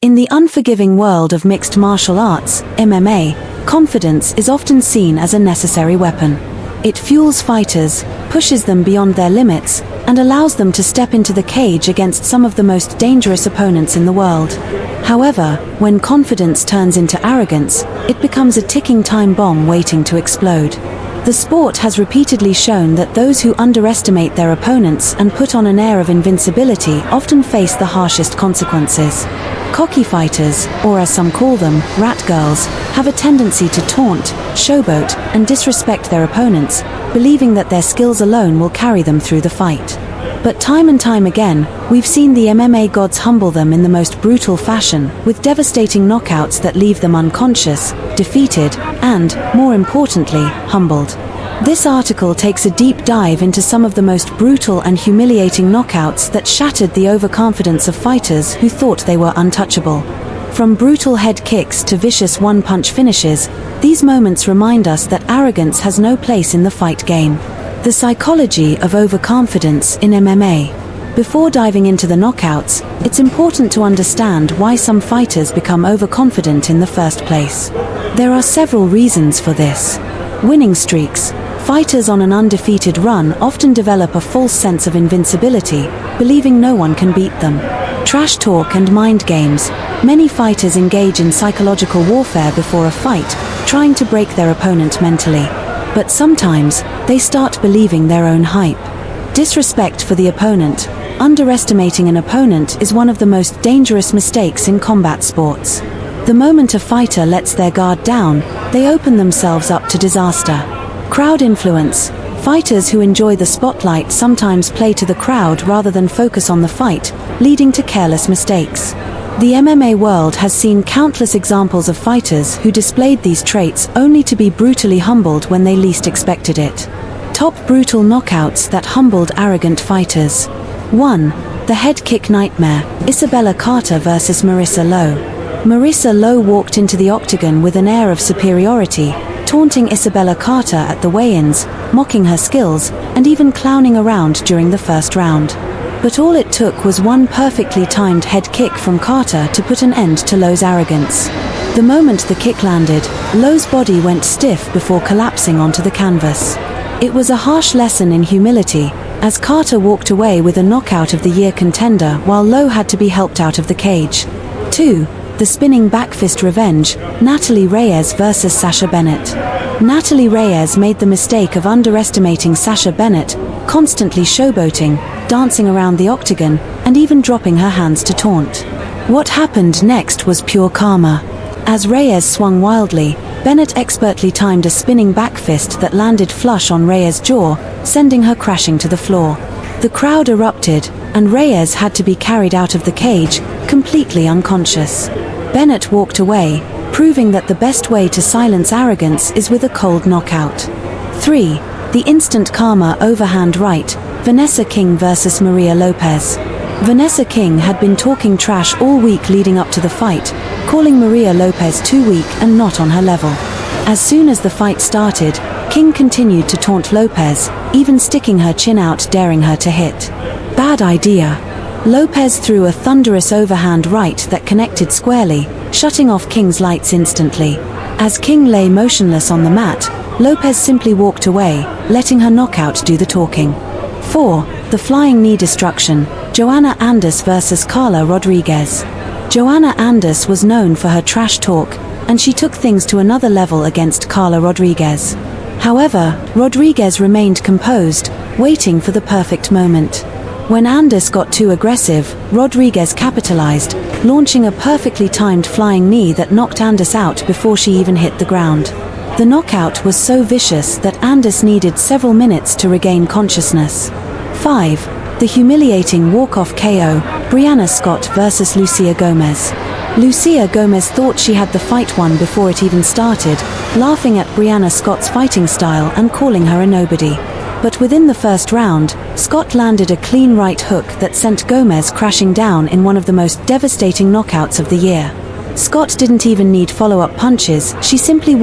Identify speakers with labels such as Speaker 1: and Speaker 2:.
Speaker 1: In the unforgiving world of mixed martial arts, MMA, confidence is often seen as a necessary weapon. It fuels fighters, pushes them beyond their limits, and allows them to step into the cage against some of the most dangerous opponents in the world. However, when confidence turns into arrogance, it becomes a ticking time bomb waiting to explode. The sport has repeatedly shown that those who underestimate their opponents and put on an air of invincibility often face the harshest consequences. Cocky fighters, or as some call them, rat girls, have a tendency to taunt, showboat, and disrespect their opponents, believing that their skills alone will carry them through the fight. But time and time again, we've seen the MMA gods humble them in the most brutal fashion, with devastating knockouts that leave them unconscious, defeated, and, more importantly, humbled. This article takes a deep dive into some of the most brutal and humiliating knockouts that shattered the overconfidence of fighters who thought they were untouchable. From brutal head kicks to vicious one-punch finishes, these moments remind us that arrogance has no place in the fight game. The psychology of overconfidence in MMA. Before diving into the knockouts, it's important to understand why some fighters become overconfident in the first place. There are several reasons for this. Winning streaks. Fighters on an undefeated run often develop a false sense of invincibility, believing no one can beat them. Trash talk and mind games. Many fighters engage in psychological warfare before a fight, trying to break their opponent mentally. But sometimes, they start believing their own hype. Disrespect for the opponent. Underestimating an opponent is one of the most dangerous mistakes in combat sports. The moment a fighter lets their guard down, they open themselves up to disaster. Crowd influence. Fighters who enjoy the spotlight sometimes play to the crowd rather than focus on the fight, leading to careless mistakes. The MMA world has seen countless examples of fighters who displayed these traits only to be brutally humbled when they least expected it. Top brutal knockouts that humbled arrogant fighters. 1. The head kick nightmare, Isabella Carter vs. Marissa Lowe. Marissa Lowe walked into the octagon with an air of superiority, taunting Isabella Carter at the weigh-ins, mocking her skills, and even clowning around during the first round. But all it took was one perfectly timed head kick from Carter to put an end to Lowe's arrogance. The moment the kick landed, Lowe's body went stiff before collapsing onto the canvas. It was a harsh lesson in humility, as Carter walked away with a knockout of the year contender while Lowe had to be helped out of the cage. 2. The spinning backfist revenge, Natalie Reyes vs. Sasha Bennett. Natalie Reyes made the mistake of underestimating Sasha Bennett, constantly showboating, dancing around the octagon, and even dropping her hands to taunt. What happened next was pure karma. As Reyes swung wildly, Bennett expertly timed a spinning backfist that landed flush on Reyes' jaw, sending her crashing to the floor. The crowd erupted, and Reyes had to be carried out of the cage, completely unconscious. Bennett walked away, proving that the best way to silence arrogance is with a cold knockout. 3. The instant karma overhand right, Vanessa King vs. Maria Lopez. Vanessa King had been talking trash all week leading up to the fight, calling Maria Lopez too weak and not on her level. As soon as the fight started, King continued to taunt Lopez, even sticking her chin out, daring her to hit. Bad idea. Lopez threw a thunderous overhand right that connected squarely, shutting off King's lights instantly. As King lay motionless on the mat, Lopez simply walked away, letting her knockout do the talking. 4. The flying knee destruction, Joanna Andes vs. Carla Rodriguez. Joanna Andes was known for her trash talk, and she took things to another level against Carla Rodriguez. However, Rodriguez remained composed, waiting for the perfect moment. When Andes got too aggressive, Rodriguez capitalized, launching a perfectly timed flying knee that knocked Andes out before she even hit the ground. The knockout was so vicious that Andes needed several minutes to regain consciousness. 5. The humiliating walk-off KO, Brianna Scott vs. Lucia Gomez. Lucia Gomez thought she had the fight won before it even started, laughing at Brianna Scott's fighting style and calling her a nobody. But within the first round, Scott landed a clean right hook that sent Gomez crashing down in one of the most devastating knockouts of the year. Scott didn't even need follow-up punches, she simply